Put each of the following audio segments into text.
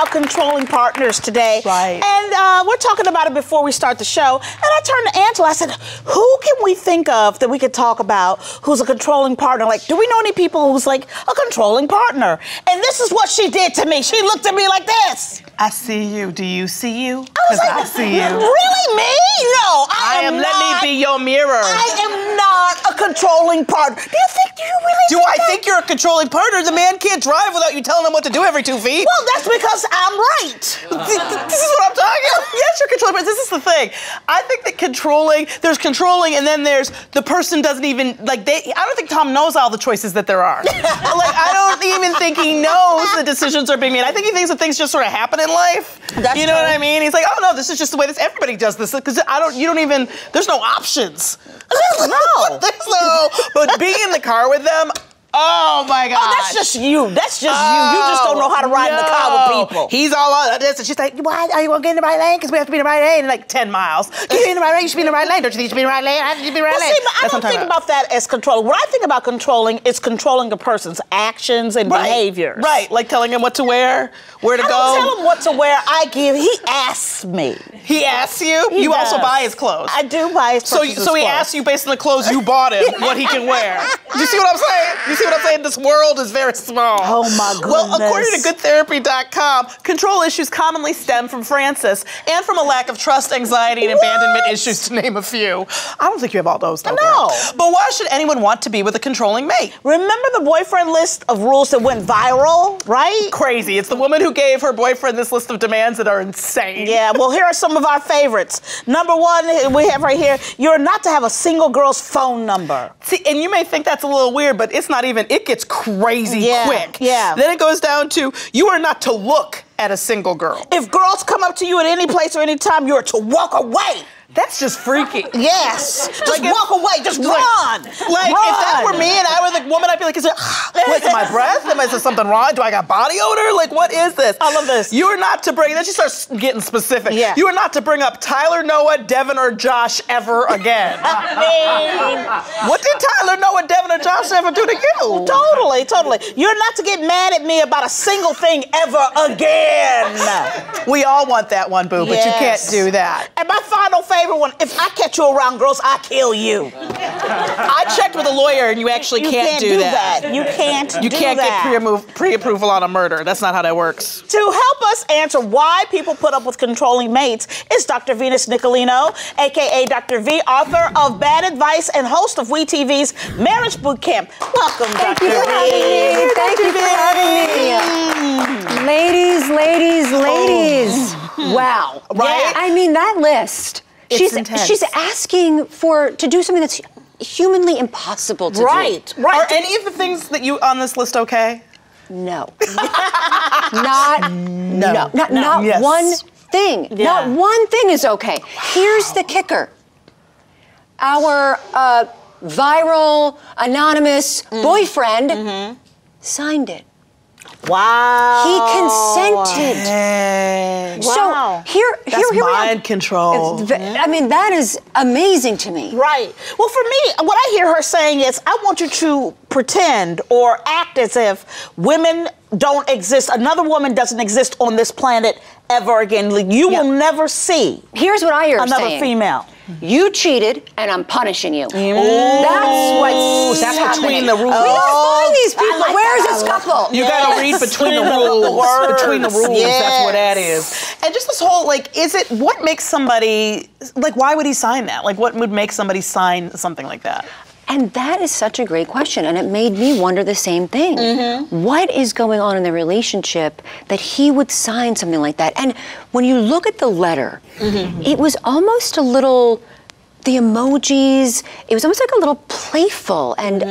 about controlling partners today. Right. And we're talking about it before we start the show. And I turned to Angela. I said, who can we think of that we could talk about who's a controlling partner? Like, do we know any people who's like a controlling partner? And this is what she did to me. She looked at me like this. I see you. Do you see you? I was like, I see you. Really, me? No, I am not. Let me be your mirror. I am not a controlling partner. Do you really I think you're a controlling partner? The man can't drive without you telling him what to do every 2 feet. Well, that's because I'm right. This is what I'm talking about. Yes, you're controlling, but this is the thing. I think that there's controlling, and then there's the person doesn't even, I don't think Tom knows all the choices that there are. I don't even think he knows the decisions are being made. I think he thinks that things just sort of happen in life. You know what I mean? He's like, oh no, this is just the way everybody does this. Because there's no options. No. But being in the car with them, oh my God. Oh, that's just you. That's just you. You just don't know how to ride in the car with people. He's all on this, and she's like, why are you going to get in the right lane? Because we have to be in the right lane in like 10 miles. Can you be in the right lane? You should be in the right lane. Don't you think you should be in the right lane? I think you should be in the right lane. See, but I don't think about that as controlling. What I think about controlling is controlling a person's actions and behaviors. Right, like telling him what to wear, where to go. I don't tell him what to wear. He asks me. He asks you? You also buy his clothes. I do buy his clothes. So he asks you based on the clothes you bought him what he can wear. Do you see what I'm saying? You see what I'm saying? This world is very small. Oh my goodness. Well, according to goodtherapy.com, control issues commonly stem from Francis and from a lack of trust, anxiety, and abandonment issues, to name a few. I don't think you have all those, though. No. But why should anyone want to be with a controlling mate? Remember the boyfriend list of rules that went viral, right? Crazy. It's the woman who gave her boyfriend this list of demands that are insane. Yeah, well, here are some of our favorites. Number one, we have right here, you're not to have a single girl's phone number. See, and you may think that's a little weird, but it's not even. It gets crazy quick. Yeah. Then it goes down to, you are not to look at a single girl. If girls come up to you at any place or any time, you're to walk away. That's just freaky. Yes. Just walk away. Just run. If that were me and I were the woman, I'd be like, is it my breath? Is there something wrong? Do I got body odor? Like, what is this? I love this. You are not to bring, then she starts getting specific. Yeah. You are not to bring up Tyler, Noah, Devin, or Josh ever again. What did Tyler, Noah, Devin, or Josh ever do to you? Totally. You're not to get mad at me about a single thing ever again. We all want that one, boo, but you can't do that. And my final favorite one, if I catch you around girls, I kill you. I checked with a lawyer and you actually can't do that. You can't do that. You can't get pre-approval on a murder. That's not how that works. To help us answer why people put up with controlling mates is Dr. Venus Nicolino, a.k.a. Dr. V, author of Bad Advice and host of WeTV's Marriage Boot Camp. Welcome, Dr. V. Thank you for having me. Ladies. Wow. Right? I mean, that list. She's asking to do something that's humanly impossible to do. Right. Are any of the things that you on this list okay? No. Not one thing. Yeah. Not one thing is okay. Wow. Here's the kicker. Our viral, anonymous boyfriend signed it. Wow. He consented. Wow. So That's here we are. mind control. I mean, that is amazing to me. Right. Well, for me, what I hear her saying is, I want you to pretend or act as if women don't exist. Another woman doesn't exist on this planet ever again. Like, you will never see. Here's what I hear another saying. female. You cheated, and I'm punishing you. That's between the rules. We gotta find these people. Where's this couple? You gotta read between the rules. Between the rules, that's what that is. And just this whole, what makes somebody, why would he sign that? What would make somebody sign something like that? And that is such a great question, and it made me wonder the same thing. What is going on in the relationship that he would sign something like that? And when you look at the letter, it was almost a little, the emojis, it was almost like a little playful and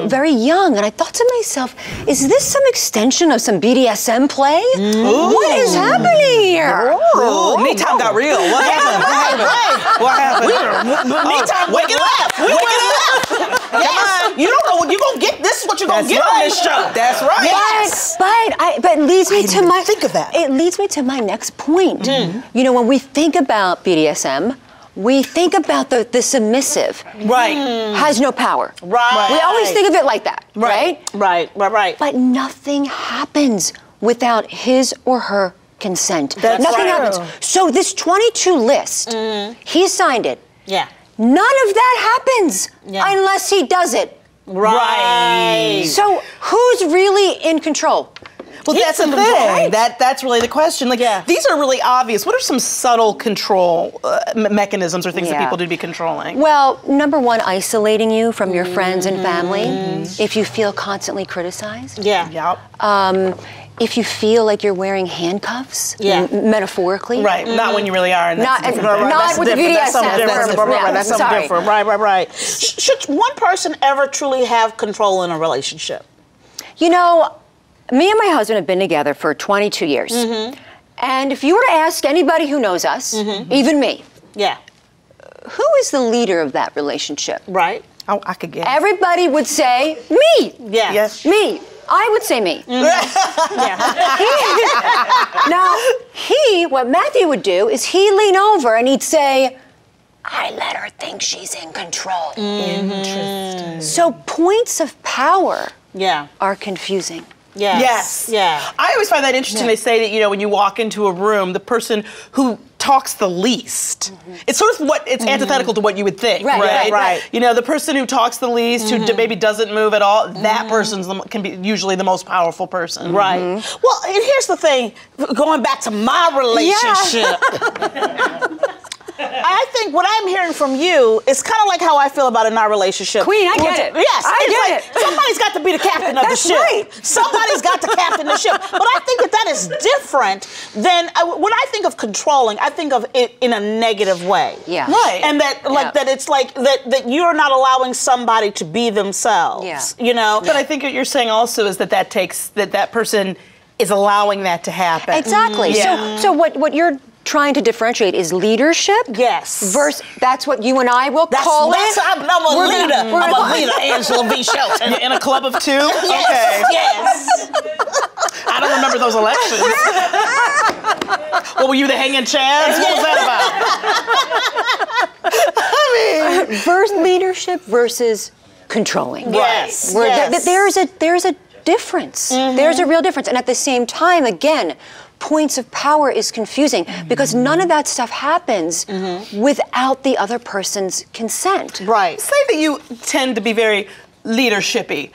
very young. And I thought to myself, is this some extension of some BDSM play? What is happening here? Me time got real. What happened? What happened? Me time, wake it up. Wake it up. Yes. You don't know what you're going to get. This is what you're going to get on this show. That's right. Yes. But it leads me to my... think of that. It leads me to my next point. You know, when we think about BDSM, we think about the submissive. Has no power. Right. We always think of it like that, right? Right. But nothing happens without his or her consent. That's Nothing true. happens. So this 22 list, he signed it. Yeah. None of that happens unless he does it. Right. So who's really in control? Well, that's the thing. Right. That's really the question. Like, these are really obvious. What are some subtle control mechanisms or things that people do to be controlling? Well, number one, isolating you from your friends and family if you feel constantly criticized. Yeah. Yep. If you feel like you're wearing handcuffs, metaphorically. Right. Not when you really are. And Not, that's not with the BDSM. That's something different. That's something different. Right. Should one person ever truly have control in a relationship? You know, me and my husband have been together for 22 years. And if you were to ask anybody who knows us, even me, who is the leader of that relationship? Right. Oh, I could guess. Everybody would say, me. Yeah. Yes. Me. I would say me. Now, what Matthew would do is he'd lean over and he'd say, I let her think she's in control. Interesting. So points of power are confusing. Yes. Yeah. I always find that interesting. They say that, you know, when you walk into a room, the person who talks the least, it's sort of it's antithetical to what you would think, right? You know, the person who talks the least, who maybe doesn't move at all, that person's can be usually the most powerful person. Right. Well, and here's the thing, going back to my relationship. I think what I'm hearing from you is kind of like how I feel about in our relationship. Queen, I get it. Yes, I get it. Somebody's got to be the captain of the ship. Right. Somebody's got to captain the ship. But I think that is different than when I think of controlling. I think of it in a negative way. Yeah. Right. And that, that it's like that you're not allowing somebody to be themselves. Yeah. You know. But I think what you're saying also is that person is allowing that to happen. Exactly. So what you're trying to differentiate is leadership. Yes. Versus that's what you and I will call it. I'm a leader. I'm a leader, Angela V. Shelton. In a club of two? Yes. Okay. Yes. I don't remember those elections. What were you, the hanging chads? What was that about? Versus leadership versus controlling. Yes. There's a difference. There's a real difference. And at the same time, again, points of power is confusing because none of that stuff happens without the other person's consent. Right. Say that you tend to be very leadership-y.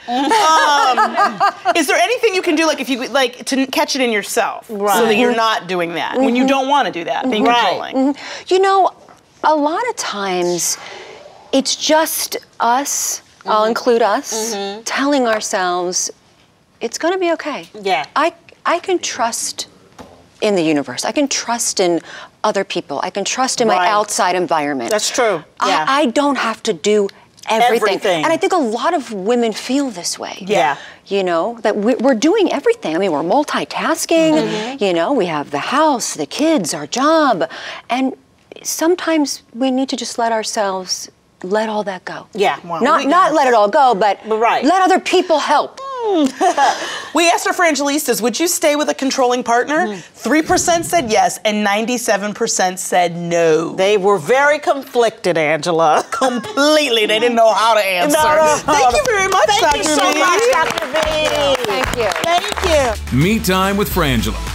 Is there anything you can do, like if you to catch it in yourself, so that you're not doing that when you don't want to do that, being controlling? You know, a lot of times it's just us. I'll include us telling ourselves it's going to be okay. Yeah. I can trust in the universe. I can trust in other people. I can trust in my outside environment. That's true. Yeah. I don't have to do everything. And I think a lot of women feel this way. Yeah. You know, that we're doing everything. I mean, we're multitasking. You know, we have the house, the kids, our job. And sometimes we need to just let ourselves let all that go. Yeah. Wow. Not let it all go, but let other people help. We asked our Frangelistas, would you stay with a controlling partner? 3% said yes, and 97% said no. They were very conflicted, Angela. Completely. They didn't know how to answer. No. Thank you very much, Thank you so much, Dr. V. Thank you. Thank you. Me Time with Frangela.